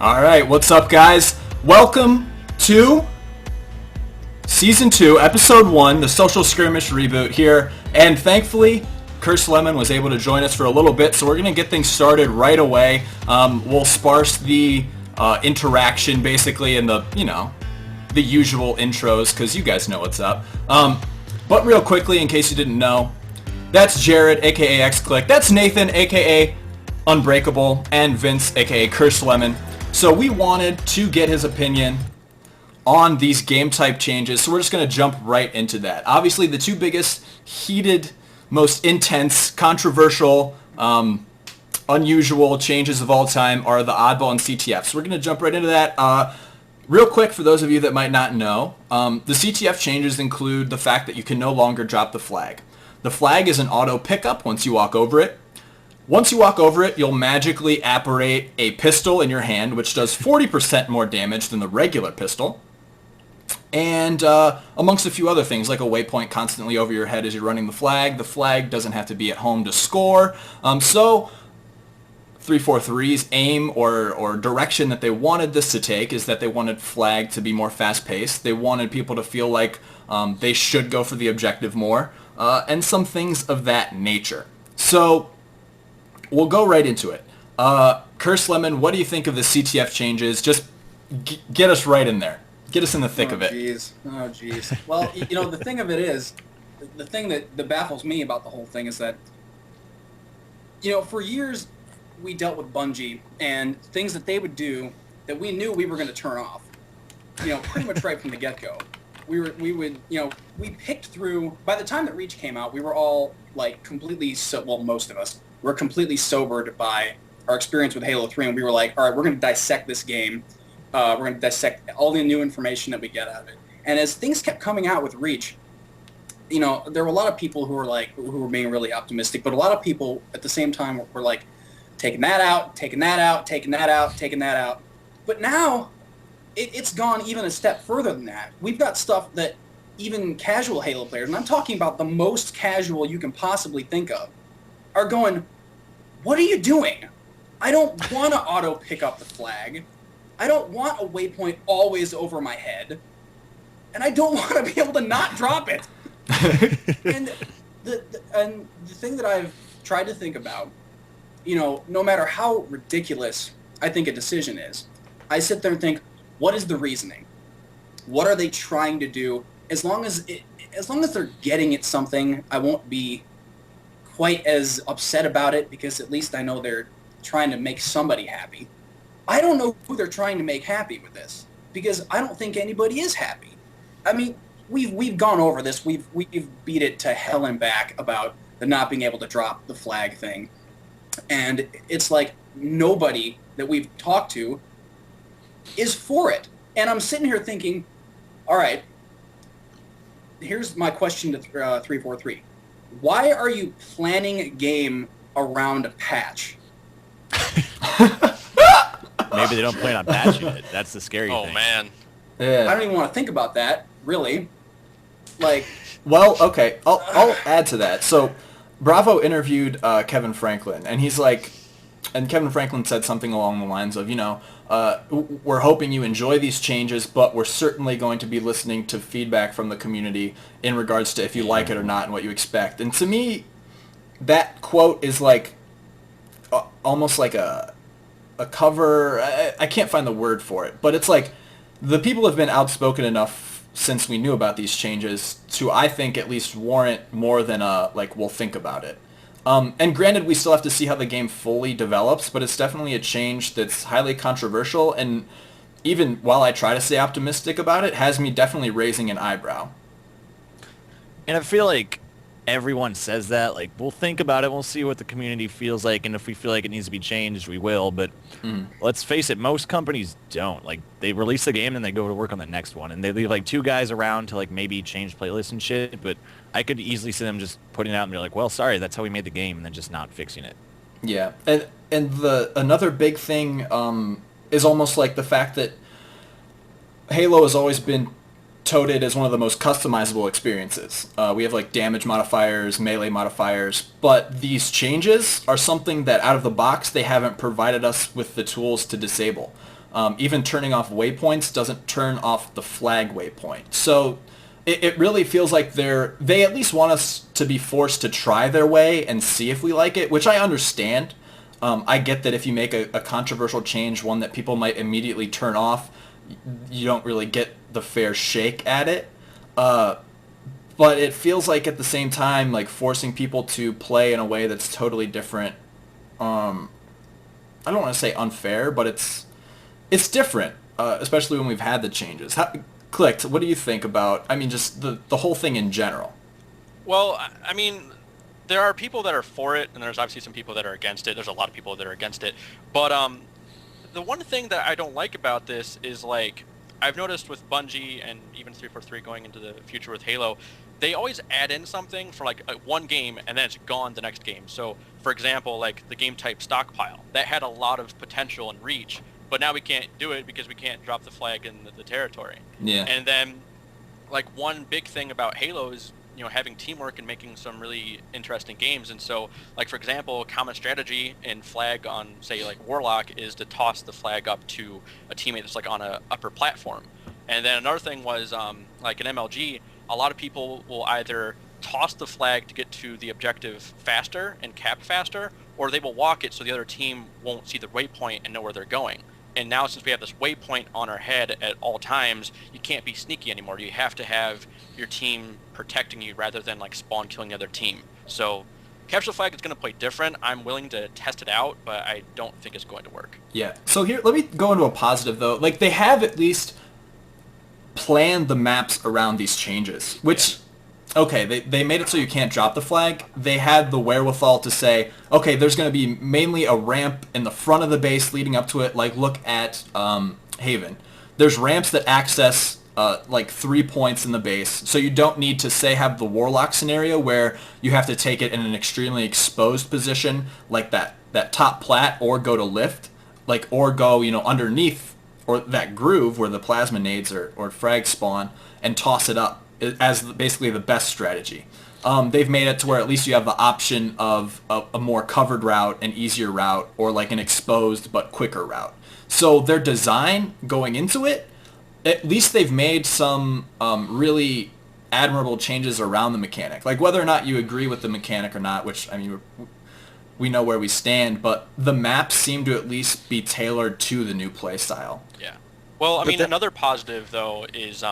All right, what's up, guys? Welcome to Season 2, Episode 1, the Social Skirmish reboot here. And thankfully, Curse Lemon was able to join us for a little bit, so we're going to get things started right away. We'll sparse the interaction, basically, in the, the usual intros, because you guys know what's up. But real quickly, in case you didn't know, that's Jared, a.k.a. X-Click. That's Nathan, a.k.a. Unbreakable, and Vince, a.k.a. Curse Lemon. So we wanted to get his opinion on these game type changes, so we're just going to jump right into that. Obviously, the two biggest, heated, most intense, controversial, unusual changes of all time are the Oddball and CTF. So we're going to jump right into that. Real quick, for those of you that might not know, the CTF changes include the fact that you can no longer drop the flag. The flag is an auto pickup once you walk over it. Once you walk over it, you'll magically apparate a pistol in your hand, which does 40% more damage than the regular pistol. And amongst a few other things, like a waypoint constantly over your head as you're running the flag. The flag doesn't have to be at home to score. So 343's aim or direction that they wanted this to take is that they wanted flag to be more fast-paced. They wanted people to feel like they should go for the objective more, and some things of that nature. So we'll go right into it. Curse Lemon, what do you think of the CTF changes? Just get us right in there. Get us in the thick of it. Oh, jeez. Well, the thing of it is, the thing that baffles me about the whole thing is that, for years we dealt with Bungie and things that they would do that we knew we were going to turn off, pretty much right from the get-go. We picked through, by the time that Reach came out, we were all, completely, most of us were completely sobered by our experience with Halo 3, and we were like, all right, we're going to dissect this game. We're going to dissect all the new information that we get out of it. And as things kept coming out with Reach, there were a lot of people who were being really optimistic, but a lot of people at the same time were like, taking that out, taking that out, taking that out, taking that out. But now, it's gone even a step further than that. We've got stuff that even casual Halo players, and I'm talking about the most casual you can possibly think of, are going, what are you doing? I don't want to auto pick up the flag. I don't want a waypoint always over my head. And I don't want to be able to not drop it. and the thing that I've tried to think about, no matter how ridiculous I think a decision is, I sit there and think, what is the reasoning? What are they trying to do? As long as they're getting at something, I won't be quite as upset about it because at least I know they're trying to make somebody happy. I don't know who they're trying to make happy with this because I don't think anybody is happy. I mean, we've gone over this. We've beat it to hell and back about the not being able to drop the flag thing. And it's like nobody that we've talked to is for it. And I'm sitting here thinking, all right, here's my question to 343. Why are you planning a game around a patch? Maybe they don't plan on patching it. That's the scary thing. Oh, man. Yeah. I don't even want to think about that, really. Well, okay, I'll add to that. So Bravo interviewed Kevin Franklin, and Kevin Franklin said something along the lines of, we're hoping you enjoy these changes, but we're certainly going to be listening to feedback from the community in regards to if you like it or not and what you expect. And to me, that quote is almost like a cover. I can't find the word for it, but it's like the people have been outspoken enough since we knew about these changes to, I think, at least warrant more than we'll think about it. And granted, we still have to see how the game fully develops, but it's definitely a change that's highly controversial, and even while I try to stay optimistic about it, has me definitely raising an eyebrow. And I feel like everyone says that. We'll think about it, we'll see what the community feels like, and if we feel like it needs to be changed, we will. But let's face it, most companies don't. They release the game and they go to work on the next one, and they leave 2 guys around to maybe change playlists and shit. But I could easily see them just putting it out and be like, well, sorry, that's how we made the game, and then just not fixing it. Yeah, and another big thing is almost like the fact that Halo has always been touted as one of the most customizable experiences. We have damage modifiers, melee modifiers, but these changes are something that out of the box they haven't provided us with the tools to disable. Even turning off waypoints doesn't turn off the flag waypoint. So it really feels like they at least want us to be forced to try their way and see if we like it, which I understand. I get that if you make a controversial change, one that people might immediately turn off, you don't really get the fair shake at it. But it feels like at the same time, like forcing people to play in a way that's totally different. I don't want to say unfair, but it's different, especially when we've had the changes. Clicked, what do you think about, just the whole thing in general? Well, there are people that are for it, and there's obviously some people that are against it. There's a lot of people that are against it. But the one thing that I don't like about this is, like, I've noticed with Bungie and even 343 going into the future with Halo, they always add in something for like one game and then it's gone the next game. So, for example, like the game type stockpile, that had a lot of potential and reach, but now we can't do it because we can't drop the flag in the territory. Yeah. And then, like, one big thing about Halo is, having teamwork and making some really interesting games. And so, like, for example, common strategy in flag on, say, like Warlock is to toss the flag up to a teammate that's like on a upper platform. And then another thing was, like in MLG, a lot of people will either toss the flag to get to the objective faster and cap faster, or they will walk it so the other team won't see the waypoint and know where they're going. And now, since we have this waypoint on our head at all times, you can't be sneaky anymore. You have to have your team protecting you rather than like spawn killing the other team. So capture the flag is going to play different. I'm willing to test it out, but I don't think it's going to work. Yeah. So here, let me go into a positive though. Like, they have at least planned the maps around these changes, which... Yeah. Okay, they made it so you can't drop the flag. They had the wherewithal to say, okay, there's going to be mainly a ramp in the front of the base leading up to it. Like, look at Haven. There's ramps that access like 3 points in the base, so you don't need to, say, have the Warlock scenario where you have to take it in an extremely exposed position, like that top plat, or go to lift, like, or go, underneath, or that groove where the plasma nades or frags spawn, and toss it up as basically the best strategy. They've made it to where at least you have the option of a more covered route, an easier route, or like an exposed but quicker route. So their design going into it, at least they've made some really admirable changes around the mechanic. Like, whether or not you agree with the mechanic or not, which, we know where we stand, but the maps seem to at least be tailored to the new play style. Yeah. Well, another positive, though, is,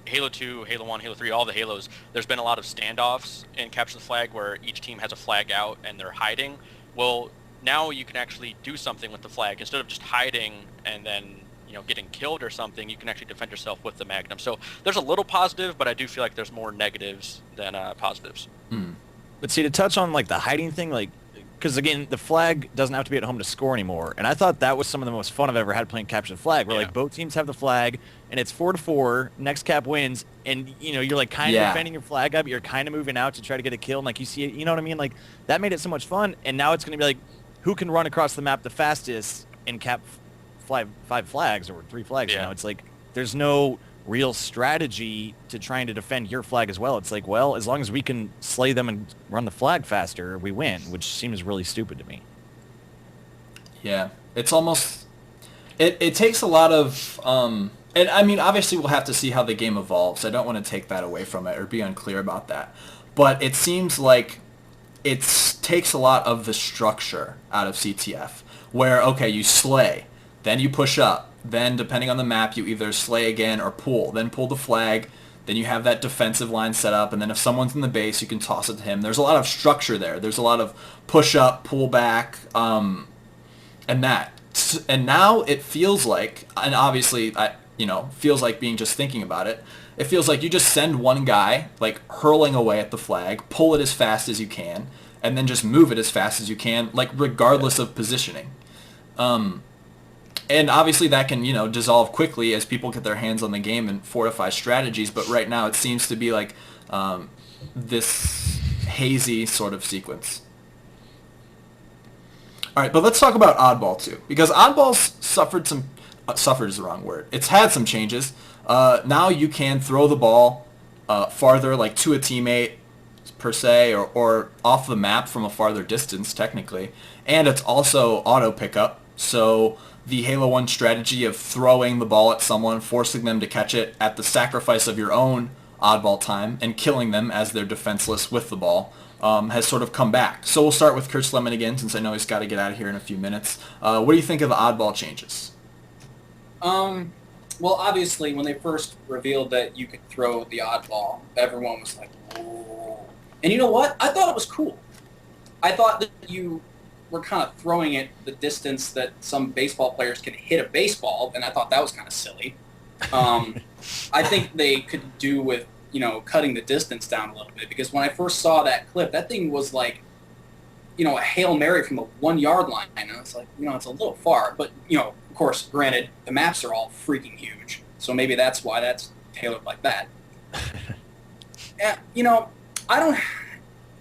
Halo 2, Halo 1, Halo 3, all the Halos, there's been a lot of standoffs in Capture the Flag where each team has a flag out and they're hiding. Well, now you can actually do something with the flag. Instead of just hiding and then, getting killed or something, you can actually defend yourself with the Magnum. So there's a little positive, but I do feel like there's more negatives than positives. But see, to touch on, like, the hiding thing, like, because, again, the flag doesn't have to be at home to score anymore. And I thought that was some of the most fun I've ever had playing Capture the Flag, where, like, both teams have the flag, and it's 4-4, next cap wins, and, you're, like, kind of defending your flag up, you're kind of moving out to try to get a kill, and, like, you see it, you know what I mean? Like, that made it so much fun, and now it's going to be, like, who can run across the map the fastest and cap five flags, or 3 flags, It's like, there's no real strategy to trying to defend your flag as well. It's like, well, as long as we can slay them and run the flag faster, we win, which seems really stupid to me. Yeah, it's almost... It takes a lot of... and, obviously we'll have to see how the game evolves. I don't want to take that away from it or be unclear about that. But it seems like it takes a lot of the structure out of CTF, where, okay, you slay, then you push up, then, depending on the map, you either slay again or pull. Then pull the flag. Then you have that defensive line set up. And then if someone's in the base, you can toss it to him. There's a lot of structure there. There's a lot of push up, pull back, and that. And now it feels like, and obviously, feels like being just thinking about it, it feels like you just send one guy, like, hurling away at the flag, pull it as fast as you can, and then just move it as fast as you can, like, regardless of positioning. And obviously that can, dissolve quickly as people get their hands on the game and fortify strategies. But right now it seems to be like this hazy sort of sequence. All right, but let's talk about Oddball too, because Oddball's suffered some... suffered is the wrong word. It's had some changes. Now you can throw the ball farther, like to a teammate, per se, or off the map from a farther distance, technically. And it's also auto pickup, so the Halo 1 strategy of throwing the ball at someone, forcing them to catch it at the sacrifice of your own oddball time, and killing them as they're defenseless with the ball, has sort of come back. So we'll start with Chris Lemon again, since I know he's got to get out of here in a few minutes. What do you think of the oddball changes? Well, obviously, when they first revealed that you could throw the oddball, everyone was like, whoa. And you know what? I thought it was cool. I thought that you were kind of throwing it the distance that some baseball players can hit a baseball, and I thought that was kind of silly. I think they could do with, cutting the distance down a little bit, because when I first saw that clip, that thing was like, a Hail Mary from the 1 yard line. And I was like, it's a little far. But, of course, granted, the maps are all freaking huge. So maybe that's why that's tailored like that.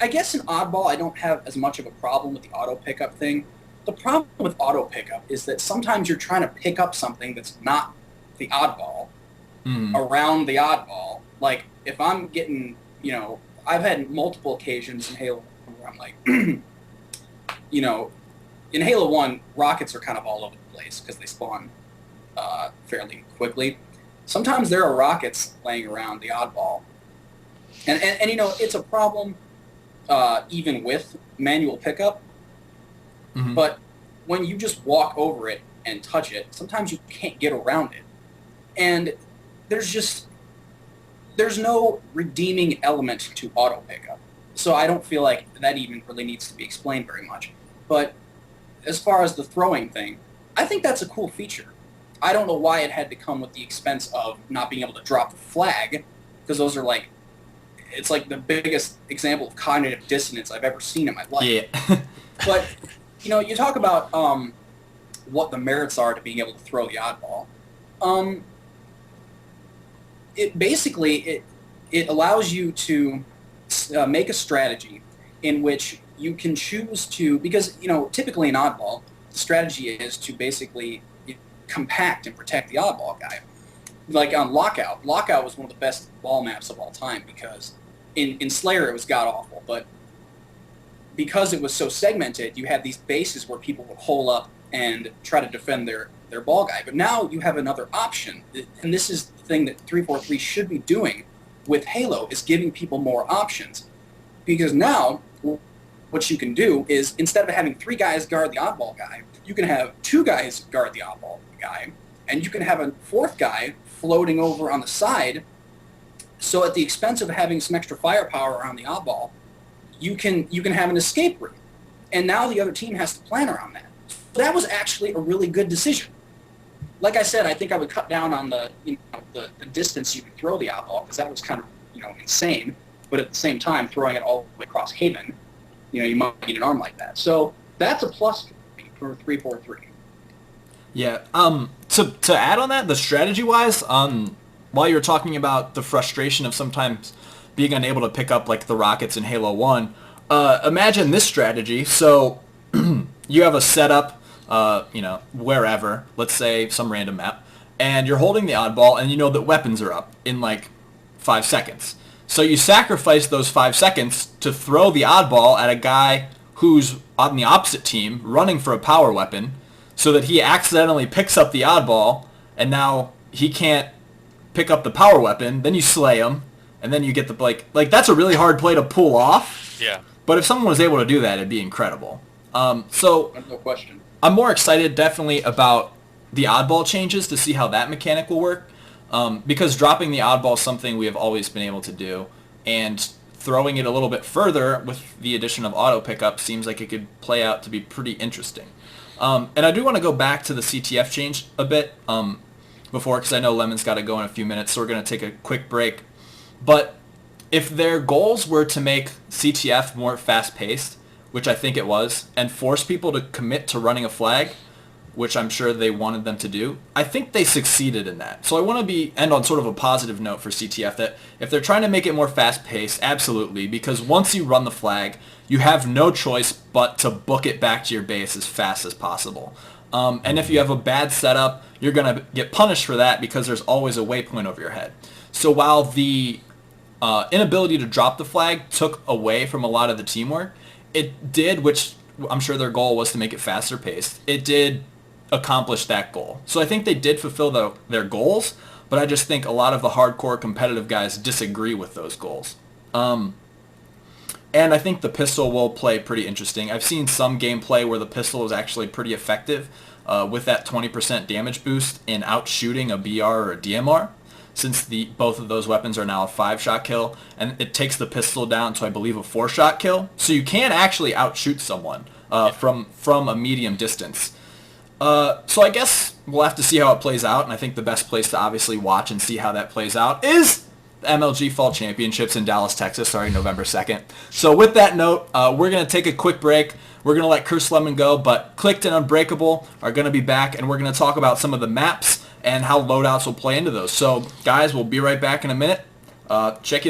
I guess in Oddball, I don't have as much of a problem with the auto pickup thing. The problem with auto pickup is that sometimes you're trying to pick up something that's not the oddball around the oddball. Like, if I'm getting, I've had multiple occasions in Halo where I'm like, in Halo 1, rockets are kind of all over the place because they spawn fairly quickly. Sometimes there are rockets laying around the oddball. And it's a problem even with manual pickup. Mm-hmm. But when you just walk over it and touch it, sometimes you can't get around it. And there's no redeeming element to auto pickup. So I don't feel like that even really needs to be explained very much. But as far as the throwing thing, I think that's a cool feature. I don't know why it had to come with the expense of not being able to drop the flag, because those are like, it's like the biggest example of cognitive dissonance I've ever seen in my life. Yeah. But, you talk about what the merits are to being able to throw the oddball. It allows you to make a strategy in which you can choose to, because, typically in Oddball, the strategy is to basically compact and protect the oddball guy. Like on Lockout was one of the best ball maps of all time, because in Slayer it was god-awful, but because it was so segmented, you had these bases where people would hole up and try to defend their ball guy. But now you have another option, and this is the thing that 343 should be doing with Halo, is giving people more options. Because now, what you can do is, instead of having 3 guys guard the oddball guy, you can have 2 guys guard the oddball guy, and you can have a 4th guy floating over on the side. So at the expense of having some extra firepower around the oddball, you can have an escape route. And now the other team has to plan around that. So that was actually a really good decision. Like I said, I think I would cut down on the distance you could throw the oddball, because that was kind of insane. But at the same time, throwing it all the way across Haven, you might need an arm like that. So that's a plus for 343. Yeah. To add on that, the strategy-wise, while you were talking about the frustration of sometimes being unable to pick up like the rockets in Halo 1, imagine this strategy. So you have a setup, wherever, let's say some random map, and you're holding the oddball, and you know that weapons are up in like 5 seconds. So you sacrifice those 5 seconds to throw the oddball at a guy who's on the opposite team running for a power weapon, so that he accidentally picks up the oddball, and now he can't pick up the power weapon. Then you slay him, and then you get the like that's a really hard play to pull off. Yeah. But if someone was able to do that, it'd be incredible. So no question. I'm more excited definitely about the oddball changes to see how that mechanic will work. Because dropping the oddball is something we have always been able to do, and throwing it a little bit further with the addition of auto pickup seems like it could play out to be pretty interesting. And I do want to go back to the CTF change a bit before, because I know Lemon's got to go in a few minutes, so we're going to take a quick break. But if their goals were to make CTF more fast-paced, which I think it was, and force people to commit to running a flag, which I'm sure they wanted them to do, I think they succeeded in that. So I want to end on sort of a positive note for CTF, that if they're trying to make it more fast-paced, absolutely, because once you run the flag, you have no choice but to book it back to your base as fast as possible. And if you have a bad setup, you're going to get punished for that, because there's always a waypoint over your head. So while the inability to drop the flag took away from a lot of the teamwork. It did, which I'm sure their goal was to make it faster paced. It did accomplish that goal. So I think they did fulfill their goals, but I just think a lot of the hardcore competitive guys disagree with those goals. And I think the pistol will play pretty interesting. I've seen some gameplay where the pistol is actually pretty effective with that 20% damage boost in outshooting a BR or a DMR, since both of those weapons are now a 5-shot kill, and it takes the pistol down to, I believe, a 4-shot kill. So you can actually outshoot someone from a medium distance. So I guess we'll have to see how it plays out, and I think the best place to obviously watch and see how that plays out is the MLG Fall Championships in Dallas, Texas, starting November 2nd. So with that note, we're going to take a quick break. We're going to let Curse Lemon go, but Clicked and Unbreakable are going to be back, and we're going to talk about some of the maps and how loadouts will play into those. So, guys, we'll be right back in a minute. Check you